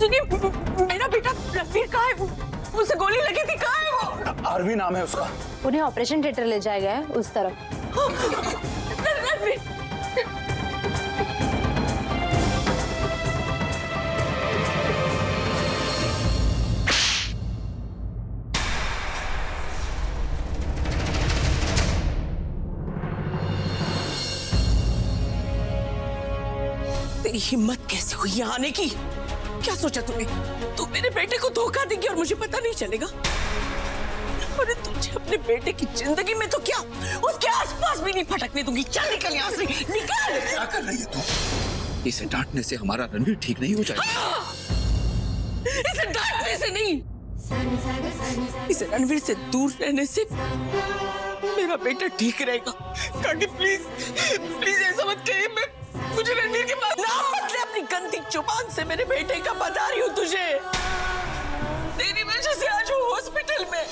सुनिए, मेरा बेटा रणवीर कहाँ है? उसे गोली लगी थी, कहाँ है वो? आरवी नाम है उसका। उन्हें ऑपरेशन थिएटर ले जाया गया है, उस तरफ। रणवीर, तेरी हिम्मत कैसे हुई यहाँ आने की? क्या सोचा तूने? तू मेरे बेटे को धोखा देगी और मुझे पता नहीं चलेगा? अरे तुझे अपने बेटे की जिंदगी में तो क्या, उसके आसपास भी नहीं फटकने दूंगी। चल निकल यहाँ से, निकल। क्या कर रही है तू? इसे डांटने से हमारा रणवीर ठीक नहीं हो जाएगा। हाँ! इसे डांटने से नहीं, इसे रणवीर से दूर रहने से मेरा बेटा ठीक रहेगा। काकी प्लीज, प्लीज ऐसा मत कहिए। मैं मुझे रणवीर के पास नाम मत ले अपनी गंदी जुबान से। मेरे बेटे का बता रही हूँ तुझे, तेरी वजह से आज वो हॉस्पिटल में।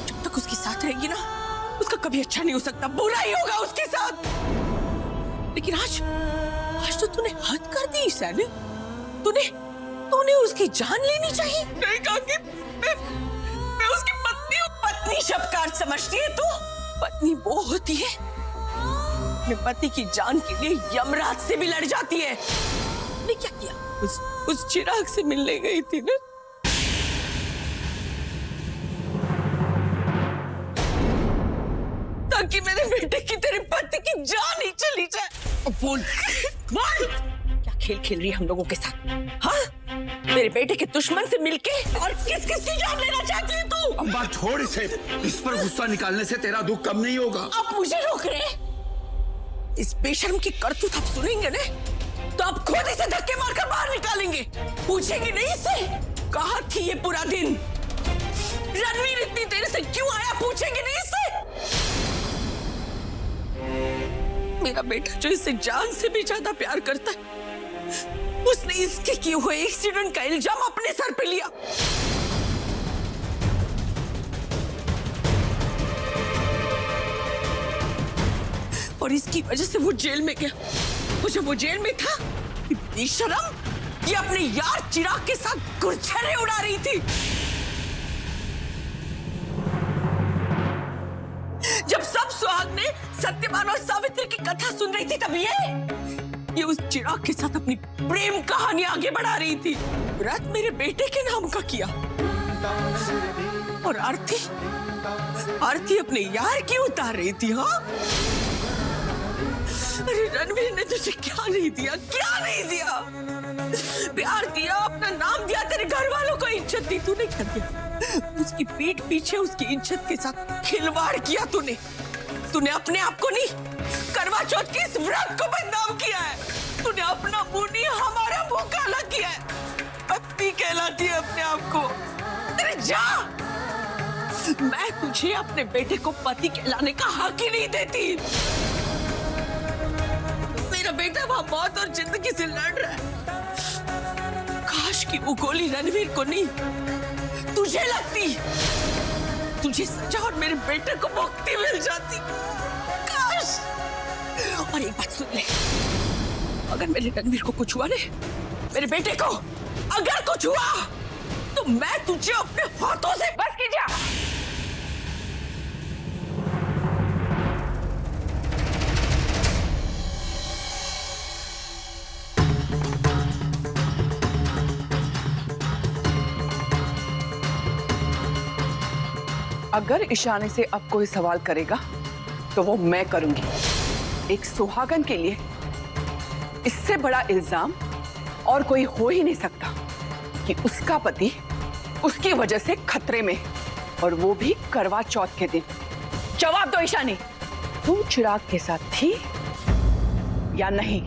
जब तक उसके साथ रहेगी ना, उसका कभी अच्छा नहीं हो सकता, बुरा ही होगा उसके साथ। लेकिन आज तो तूने हद कर दी सैनी। तूने उसकी जान लेनी चाहिए। नहीं काकी, मैं उसकी पत्नी हूँ। पत्नी शब्द का अर्थ समझती है तू? पत्नी वो होती है अपने पति की जान के लिए यमराज से भी लड़ जाती है। ने क्या किया? उस चिराग से मिलने गई थी ना। ताकि मेरे बेटे की, तेरे पति की जान ही चली जाए। बोल क्या खेल खेल रही है हम लोगों के साथ? हाँ, मेरे बेटे के दुश्मन से मिलके और किस की जान लेना चाहती है तू? अम्बा छोड़ इसे। इस पर गुस्सा निकालने से तेरा दुख कम नहीं होगा। आप मुझे रोक रहे? इस बेशर्म की करतूत आप सुनेंगे ना, तो आप खुद इसे धक्के मारकर बाहर निकालेंगे। पूछेंगे नहीं इसे कहाँ थी ये पूरा दिन? रणवीर इतनी देर से क्यों आया? पूछेंगे नहीं इसे? मेरा बेटा जो इससे जान से भी ज्यादा प्यार करता है, उसने इसके किए हुए एक्सीडेंट का इल्जाम अपने सर पे लिया। और इसकी वजह से वो जेल में गया। वो जब वो जेल में था, इतनी शर्म, ये अपने यार चिराग के साथ गुरछरे उड़ा रही थी। जब सब सुहागने सत्यवान और सावित्री की कथा सुन रही थी, तब ये उस चिराग के साथ अपनी प्रेम कहानी आगे बढ़ा रही थी। व्रत मेरे बेटे के नाम का किया। और आरती अपने यार की उतार रही थी। हाँ, अरे रणवीर ने तुझे क्या नहीं दिया? क्या नहीं दिया? प्यार दिया, अपना नाम दिया, तेरे घर वालों को इज्जत दी। तूने क्या किया? उसकी पीठ पीछे उसकी इज्जत के साथ खिलवाड़ किया तूने। तूने अपने आप को नहीं, करवा चौथ के इस व्रत को बदनाम किया है। तूने अपना मुंह नहीं, हमारा मुंह काला किया है। पत्नी कहलाती है अपने आप को। तेरे जा, मैं तुझे अपने बेटे को पति कहलाने का हक ही नहीं देती। मेरा बेटा वहां मौत और जिंदगी से लड़ रहा है। काश कि वो गोली रणवीर को नहीं, तुझे लगती। तुझे सजा और मेरे बेटे को मुक्ति मिल जाती। काश। और एक बात सुन ले, अगर मेरे रणवीर को कुछ हुआ ना, मेरे बेटे को अगर कुछ हुआ, तो मैं तुझे अपने हाथों से बस कीजिए। अगर इशाने से अब कोई सवाल करेगा तो वो मैं करूंगी। एक सुहागन के लिए इससे बड़ा इल्जाम और कोई हो ही नहीं सकता कि उसका पति उसकी वजह से खतरे में, और वो भी करवा चौथ के दिन। जवाब दो ईशानी, तुम चिराग के साथ थी या नहीं?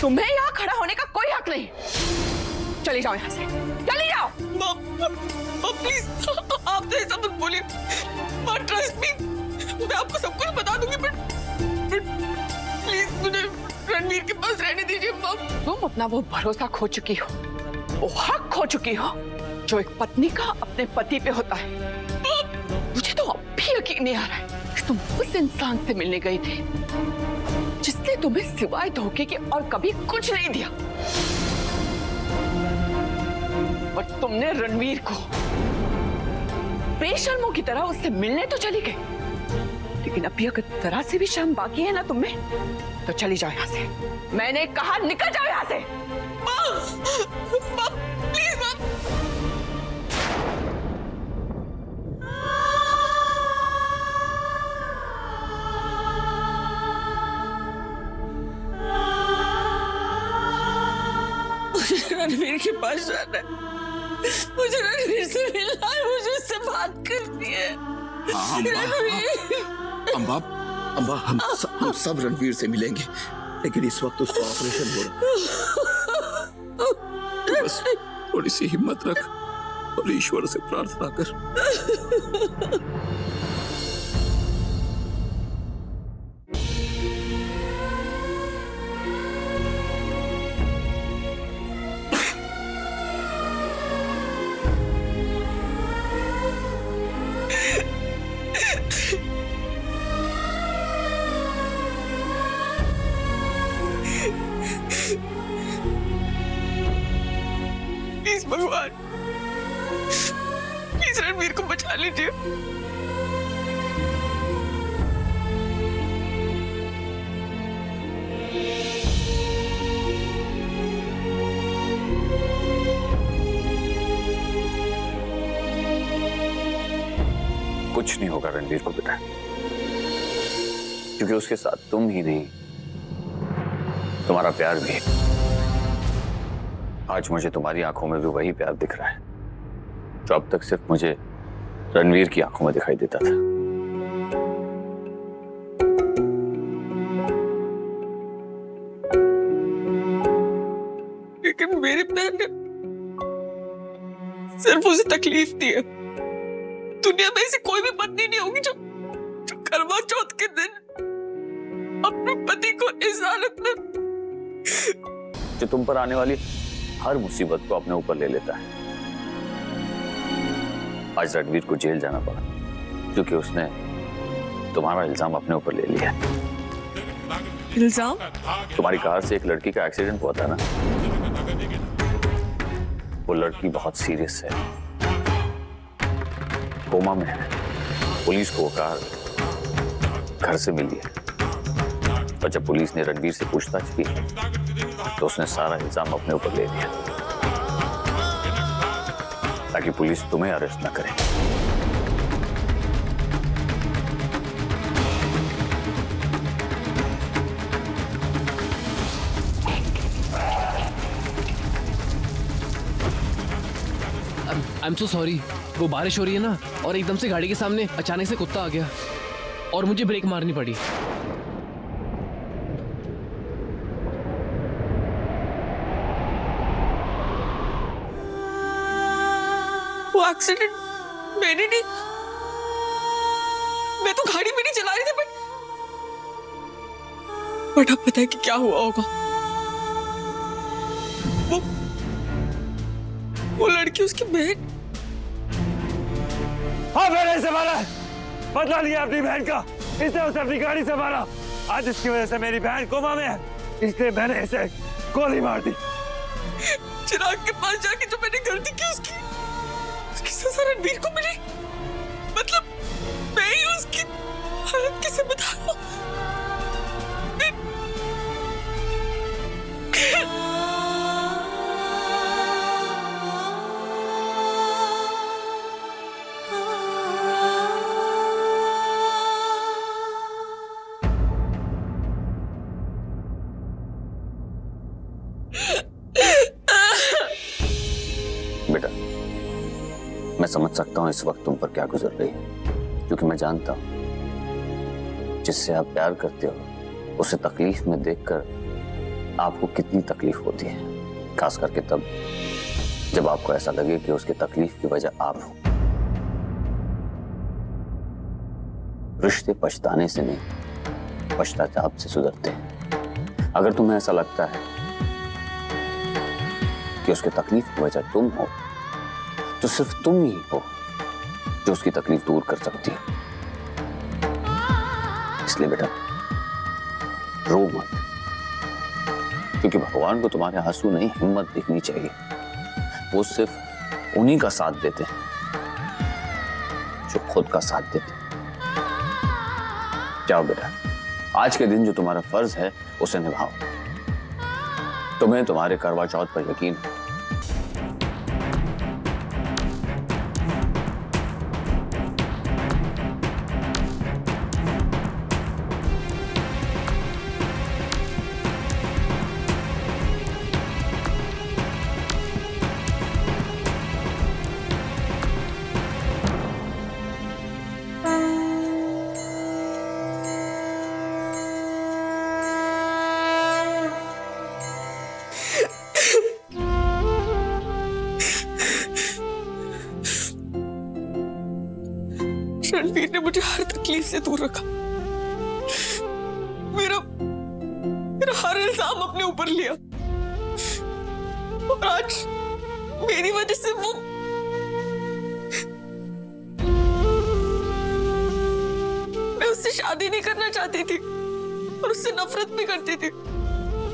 तुम्हें यहाँ खड़ा होने का कोई हक नहीं। चली जाओ यहाँ से, चली जाओ। प्लीज, आप तो ऐसा मत बोलिए। ट्रस्ट मी, मैं आपको सब कुछ बता दूंगी, बट प्लीज मुझे रणवीर के पास रहने दीजिए। तुम अपना वो भरोसा खो चुकी हो, वो हक खो चुकी हो जो एक पत्नी का अपने पति पे होता है। मुझे तो अब भी यकीन नहीं आ रहा है कि तुम उस इंसान से मिलने गई थी जिसने तुम्हें सिवाय धोखे के और कभी कुछ नहीं दिया। और तुमने रणवीर को बेशर्मों की तरह उससे मिलने तो चली गई, लेकिन अभी अगर जरा से भी शर्म बाकी है ना तुम में, तो चली जाओ यहाँ से। मैंने कहा निकल जाओ यहाँ से। प्लीज माँ। मुझे रणवीर के पास जाना है, मुझे रणवीर से मिलना है, मुझे उससे बात करनी है। हाँ, अम्बा, हम सब रणवीर से मिलेंगे, लेकिन इस वक्त उसका ऑपरेशन हो रहा है। बस थोड़ी सी हिम्मत रख और ईश्वर से प्रार्थना कर। प्लीज भगवान, प्लीज रणवीर को बचा लीजिए। कुछ नहीं होगा रणवीर को बेटा, क्योंकि उसके साथ तुम ही नहीं, तुम्हारा प्यार भी है। आज मुझे तुम्हारी आंखों में भी वही प्यार दिख रहा है जो अब तक सिर्फ मुझे रणवीर की आंखों में दिखाई देता था। लेकिन मेरे प्यार ने सिर्फ उसे तकलीफ दी है। दुनिया में ऐसी कोई भी पत्नी नहीं होगी जो करवा चौथ के दिन अपने पति को इस हालत में, जो तुम पर आने वाली हर मुसीबत को अपने ऊपर ले लेता है। आज रणवीर को जेल जाना पड़ा क्योंकि उसने तुम्हारा इल्जाम अपने ऊपर ले लिया। इल्जाम? तुम्हारी कार से एक लड़की का एक्सीडेंट हुआ था ना, वो लड़की बहुत सीरियस है, कोमा में है। पुलिस को वो कार घर से मिली है, और जब पुलिस ने रणवीर से पूछताछ की तो उसने सारा इल्जाम अपने ऊपर ले लिया ताकि पुलिस तुम्हें अरेस्ट ना करे। I am so sorry. वो बारिश हो रही है ना, और एकदम से गाड़ी के सामने अचानक से कुत्ता आ गया और मुझे ब्रेक मारनी पड़ी। वो एक्सीडेंट मैंने नहीं, मैं तो गाड़ी भी नहीं चला रही थी, बट अब पता है कि क्या हुआ होगा। वो लड़की उसकी बहन। हाँ, मैंने इसे मारा, बदला लिया अपनी बहन का। इसने उसे अपनी गाड़ी से मारा। आज इसकी वजह से मेरी बहन कोमा में है, इसलिए मैंने इसे गोली मार दी। चिराग के पास जाके जो मैंने गलती की उसकी सजा रणवीर को मिली। मतलब मैं ही उसकी हालत कैसे बता रहा हूँ। बेटा, मैं समझ सकता हूं इस वक्त तुम पर क्या गुजर रही है, क्योंकि मैं जानता हूं जिससे आप प्यार करते हो उसे तकलीफ में देखकर आपको कितनी तकलीफ होती है, खास करके तब जब आपको ऐसा लगे कि उसकी तकलीफ की वजह आप हो। रिश्ते पछताने से नहीं, पश्चाताप से सुधरते हैं। अगर तुम्हें ऐसा लगता है कि उसकी तकलीफ की वजह तुम हो, तो सिर्फ तुम ही हो जो उसकी तकलीफ दूर कर सकती है। इसलिए बेटा रो मत, क्योंकि भगवान को तुम्हारे आंसू नहीं हिम्मत दिखनी चाहिए। वो सिर्फ उन्हीं का साथ देते हैं जो खुद का साथ देते हैं। जाओ बेटा, आज के दिन जो तुम्हारा फर्ज है उसे निभाओ। तुम्हें तुम्हारे करवा चौथ पर यकीन है। रणवीर ने मुझे हर तकलीफ से दूर रखा। मेरा हर इल्जाम अपने ऊपर लिया और आज मेरी वजह से वो मैं उससे शादी नहीं करना चाहती थी और उससे नफरत भी करती थी,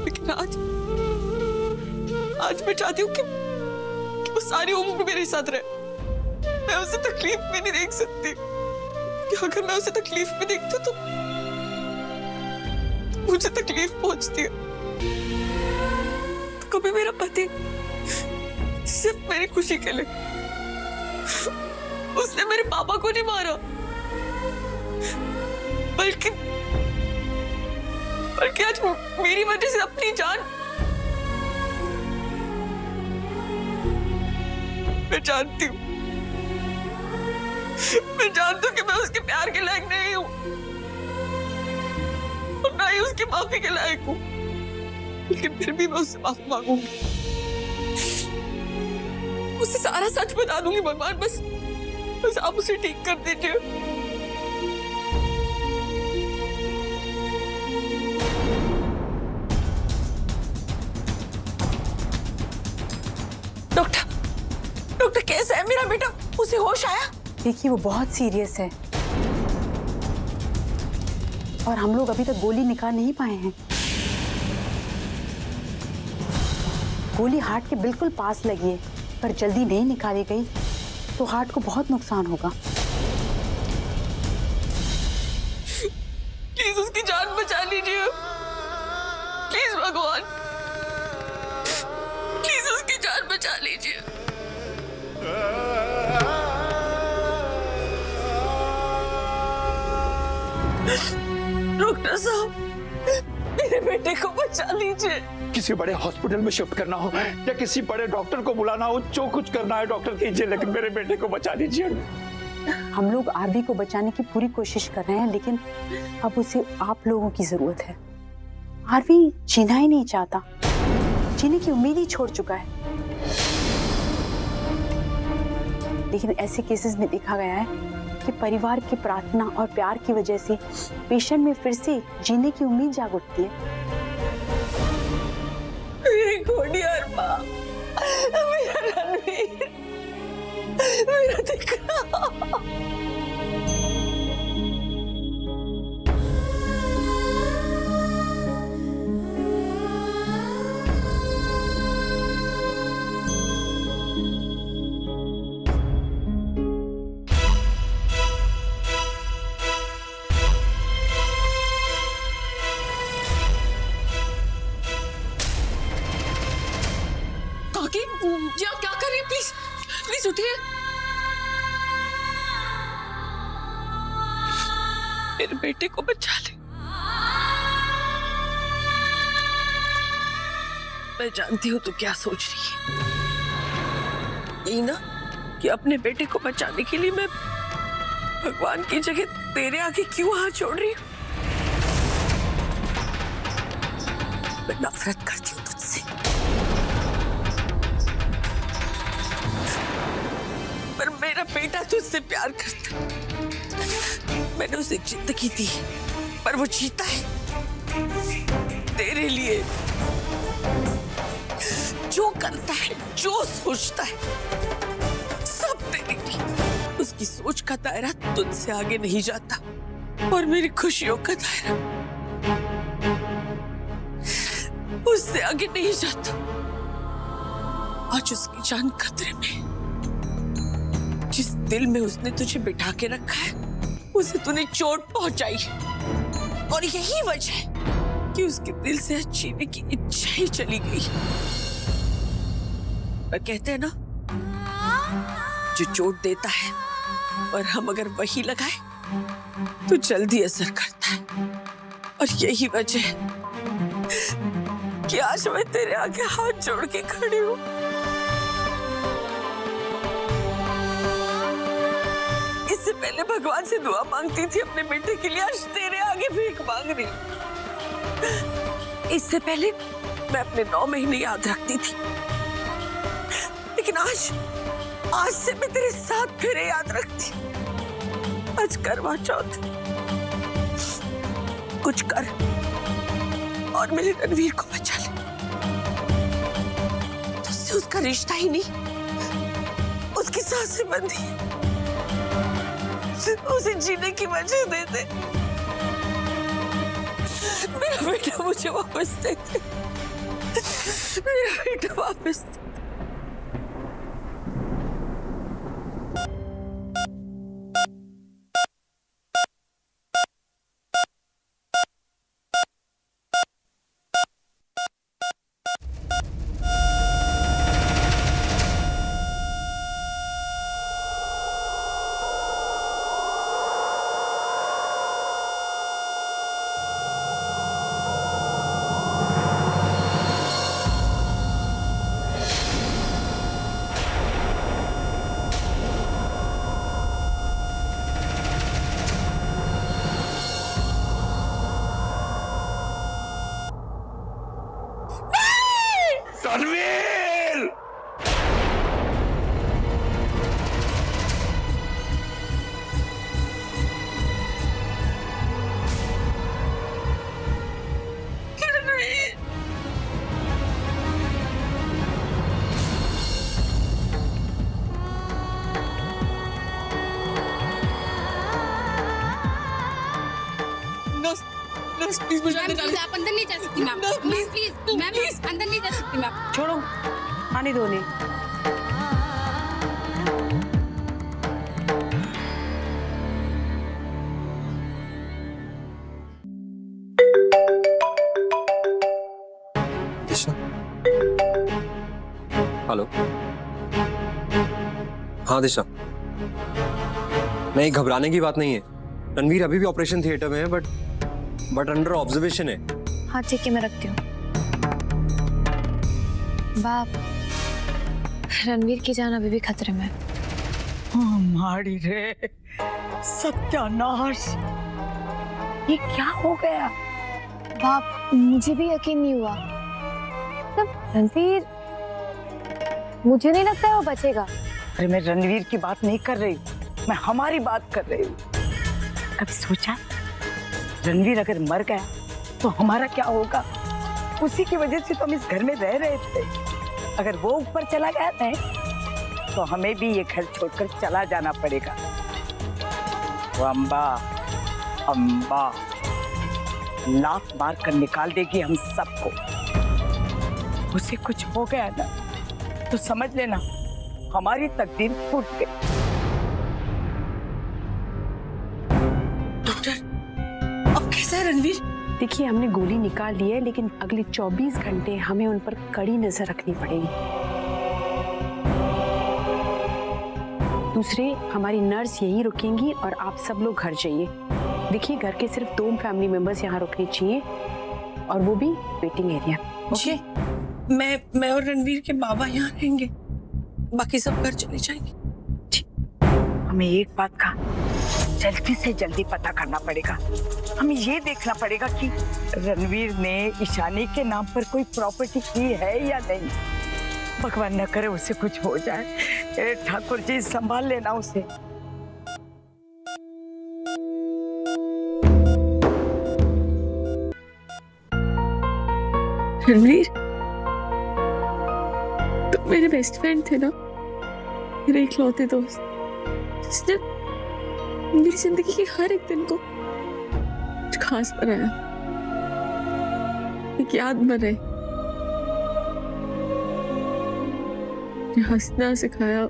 लेकिन आज मैं चाहती हूँ कि वो सारी उम्र मेरे साथ रहे। मैं उसे तकलीफ में नहीं देख सकती, कि अगर मैं उसे तकलीफ में देखती हूँ तो मुझे तकलीफ पहुंचती है। तो कभी मेरा पति सिर्फ मेरी खुशी के लिए, उसने मेरे पापा को नहीं मारा, बल्कि आज मेरी वजह से अपनी जान, मैं जानती हूँ कि मैं उसके प्यार के लायक नहीं हूँ और ना ही उसकी माफी के लायक हूँ, लेकिन फिर भी मैं उससे माफी मांगूंगी, उसे सारा सच बता दूंगी। भगवान बस आप उसे ठीक कर दीजिए। डॉक्टर कैसा है मेरा बेटा? उसे होश आया? देखिए वो बहुत सीरियस है और हम लोग अभी तक गोली निकाल नहीं पाए हैं। गोली हार्ट के बिल्कुल पास लगी है, पर जल्दी नहीं निकाली गई तो हार्ट को बहुत नुकसान होगा। प्लीज उसकी जान बचा लीजिए, प्लीज भगवान, प्लीज उसकी जान बचा लीजिए। डॉक्टर साहब, मेरे बेटे को बचा लीजिए। किसी बड़े हॉस्पिटल में शिफ्ट करना हो या किसी बड़े डॉक्टर को बुलाना हो, जो कुछ करना है डॉक्टर कीजिए, लेकिन मेरे बेटे को बचा लीजिए। हम लोग आरवी को बचाने की पूरी कोशिश कर रहे हैं, लेकिन अब उसे आप लोगों की जरूरत है। आरवी जीना ही नहीं चाहता, जीने की उम्मीद ही छोड़ चुका है। लेकिन ऐसे केसेस में देखा गया है कि परिवार की प्रार्थना और प्यार की वजह से पेशेंट में फिर से जीने की उम्मीद जाग उठती है। मेरी घोड़ियार माँ, मेरा रणवीर, मेरा दिखना। जी आप क्या कर रही हैं? प्लीज प्लीज उठिए। मेरे बेटे को बचा ले। मैं जानती हूँ तू क्या सोच रही है, यही ना कि अपने बेटे को बचाने के लिए मैं भगवान की जगह तेरे आगे क्यों हाथ जोड़ रही हूँ। मैं नफरत करती हूँ तुझसे, पर मेरा बेटा तुझसे प्यार करता। मैंने उसे जिंदगी दी, पर वो जीता है तेरे लिए। जो करता है, जो सोचता है, की सोच का दायरा तुझसे आगे नहीं जाता और मेरी खुशियों का दायरा उससे आगे नहीं जाता। आज उसकी जान खतरे में। जिस दिल में उसने तुझे बिठा के रखा है उसे तूने चोट पहुंचाई और यही वजह है कि उसके दिल से जीने की इच्छा ही चली गई। पर कहते हैं ना, जो चोट देता है और हम अगर वही लगाए तो जल्दी असर करता है। और यही वजह है कि आज मैं तेरे आगे हाथ जोड़ के खड़ी हूँ। इससे पहले भगवान से दुआ मांगती थी अपने बेटे के लिए, आज तेरे आगे भीख मांग रही हूँ। इससे पहले मैं अपने 9 महीने याद रखती थी, लेकिन आज से मैं तेरे 7 फेरे याद रखती। आज करवा चौथ, कुछ कर और मेरे रणवीर को बचा ले। तुझसे उसका रिश्ता ही नहीं, उसकी सांसें बंधी है। उसे जीने की वजह दे दे। मेरा बेटा मुझे वापस दे दे। मेरा बेटा वापस दे। रणवीर! प्लीज मुझे अंदर जाने। आप अंदर नहीं जा सकती मैम। प्लीज मैम, अंदर नहीं जा सकती मैम। छोड़ो, आने दो उन्हें। दिशा, हेलो। हाँ दिशा, नहीं घबराने की बात नहीं है। रणवीर अभी भी ऑपरेशन थिएटर में है, बट अंडर ऑब्जर्वेशन है। हाँ ठीक है, मैं रखती हूँ। बाप, रणवीर की जान अभी भी खतरे में। हमारी रे सत्यानाश, ये क्या हो गया? बाप, मुझे भी यकीन नहीं हुआ। तब रणवीर, मुझे नहीं लगता है वो बचेगा। अरे मैं रणवीर की बात नहीं कर रही, मैं हमारी बात कर रही हूँ। कभी सोचा रणवीर अगर मर गया तो हमारा क्या होगा? उसी की वजह से तो हम इस घर में रह रहे थे। अगर वो ऊपर चला गया था तो हमें भी ये घर छोड़कर चला जाना पड़ेगा। वो अम्बा लात मार कर निकाल देगी हम सबको। उसे कुछ हो गया ना तो समझ लेना हमारी तकदीर फूट गई। डॉक्टर, अब कैसा है रणवीर? देखिए, हमने गोली निकाल ली है, लेकिन अगले 24 घंटे हमें उन पर कड़ी नजर रखनी पड़ेगी। दूसरे, हमारी नर्स यहीं रुकेंगी और आप सब लोग घर जाइए। देखिए, घर के सिर्फ 2 फैमिली मेंबर्स यहाँ रुकने चाहिए और वो भी वेटिंग एरिया। ओके, मैं और रणवीर के बाबा यहाँ रहेंगे, बाकी सब घर चले जाएंगे। हमें एक बात का जल्दी से जल्दी पता करना पड़ेगा। हमें ये देखना पड़ेगा कि रणवीर ने ईशानी के नाम पर कोई प्रॉपर्टी की है या नहीं। भगवान न करे उसे कुछ हो जाए। ठाकुर जी संभाल लेना उसे। रणवीर, तुम मेरे बेस्ट फ्रेंड थे ना, मेरे इकलौते दोस्त, जिसने मेरी जिंदगी के हर एक दिन को कुछ खास बनाया, एक याद बने, हंसना सिखाया,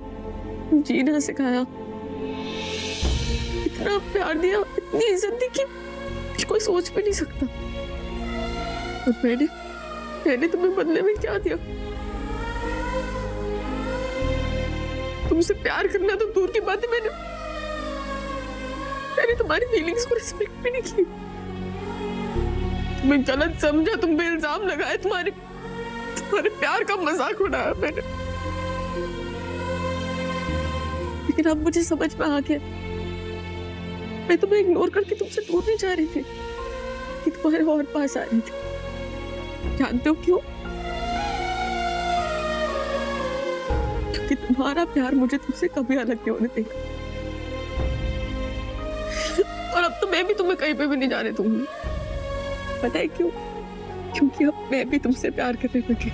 जीना सिखाया, इतना प्यार दिया, इतनी इज्जत दी कि कोई सोच भी नहीं सकता। और मैंने तुम्हें बदले में क्या दिया? तुमसे प्यार करना तो दूर की बात है, मैंने तुम्हारी फीलिंग्स को रिस्पेक्ट भी नहीं की। तुम्हें गलत समझा, तुम पे इल्जाम लगाए, तुम्हारे प्यार का मजाक उड़ाया मैंने। लेकिन अब मुझे समझ में आ गया, मैं तुम्हें इग्नोर करके तुमसे दूर नहीं जा रही थी, कि तुम्हारे और पास आ रही थी। जानते हो क्यों? क्योंकि तुम्हारा प्यार मुझे तुमसे कभी अलग नहीं होने देगा। और अब तो मैं भी तुम्हें कहीं पे भी नहीं जाने दूंगी। पता है क्यों? क्योंकि अब मैं भी तुमसे प्यार करने लगी।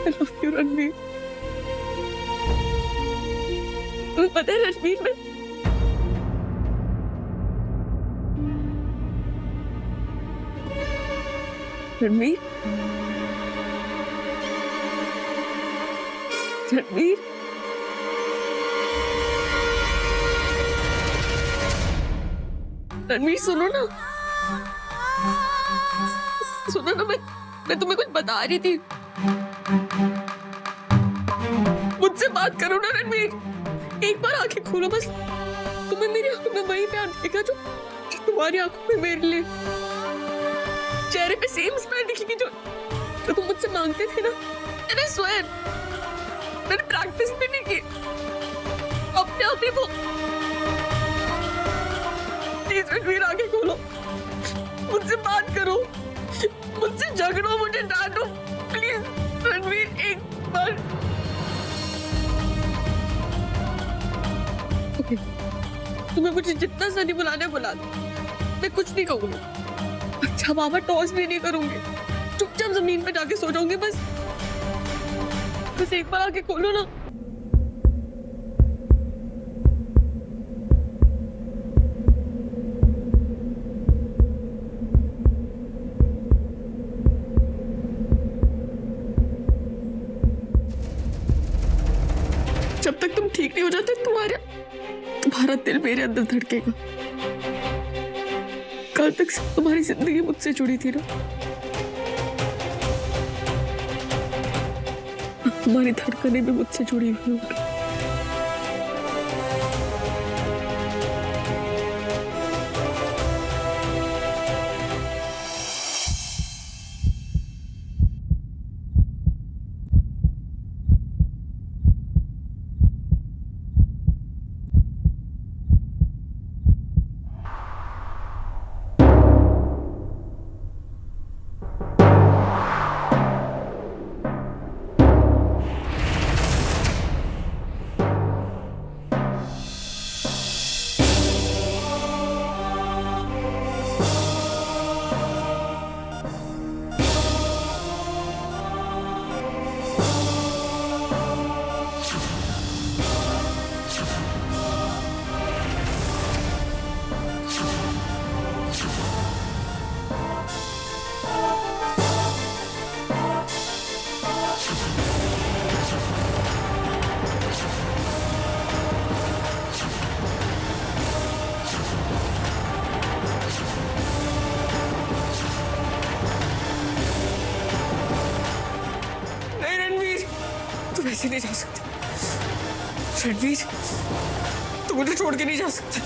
I love you, Ranveer. तुम्हें पता है रणवीर, मैं रणवीर सुनो ना, मैं तुम्हें कुछ बता रही थी। मुझसे बात करो ना रणवीर, एक बार आंखें खोलो बस। तुम्हें मेरी आंखों में वही प्यार दिखेगा जो तुम्हारी आंखों में मेरे लिए। चेहरे पे सेम स्माइल दिखेगी जो तुम मुझसे मांगते थे ना। मैंने स्वेयर, मैंने प्रैक्टिस भी नहीं की, अपने आप ही वो। प्लीज रणवीर आगे खोलो, मुझसे बात करो, मुझसे झगड़ो, मुझे डांटो, प्लीज रणवीर एक बार। ओके, तुम्हें मुझे जितना सा नहीं बुलाना बुला दो, मैं कुछ नहीं कहूंगी। अच्छा बाबा, टॉस भी नहीं करूंगी, चुपचाप जमीन पे जाके सो जाऊंगी। बस एक बार आके खोलो ना। जब तक तुम ठीक नहीं हो जाते, तुम्हारा दिल मेरे अंदर धड़केगा। कल तक तुम्हारी जिंदगी मुझसे जुड़ी थी ना, तुम्हारी धड़कनें भी मुझसे जुड़ी हुई होंगी। ऐसे नहीं जा सकते रणवीर, तुम मुझे छोड़ के नहीं जा सकते।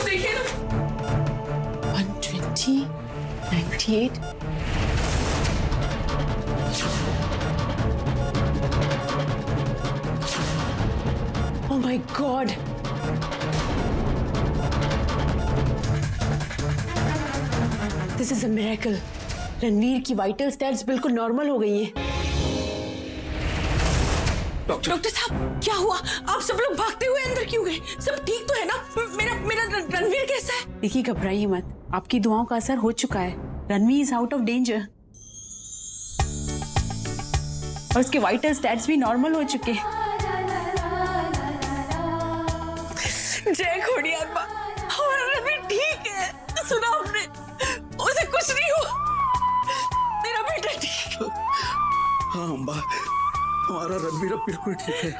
देखिए ना, 120, 98। Oh my God! This is a miracle. Ranveer की वाइटल स्टैट्स बिल्कुल नॉर्मल हो गई हैं। डॉक्टर साहब, क्या हुआ? आप सब लोग भागते हुए अंदर क्यों गए? सब ठीक तो है ना? मेरा रणवीर कैसा है? देखिए घबराइए मत, आपकी दुआओं का असर हो चुका है। Ranveer is out of danger और उसके वाइटल स्टैट्स भी नॉर्मल हो चुके हैं। जय खोड़ियार माँ, हमारा रणवीर ठीक है। सुना हमने, उसे कुछ नहीं हुआ। मेरा बेटा ठीक है। हाँ अम्बा, हमारा रणवीर अब बिल्कुल ठीक है।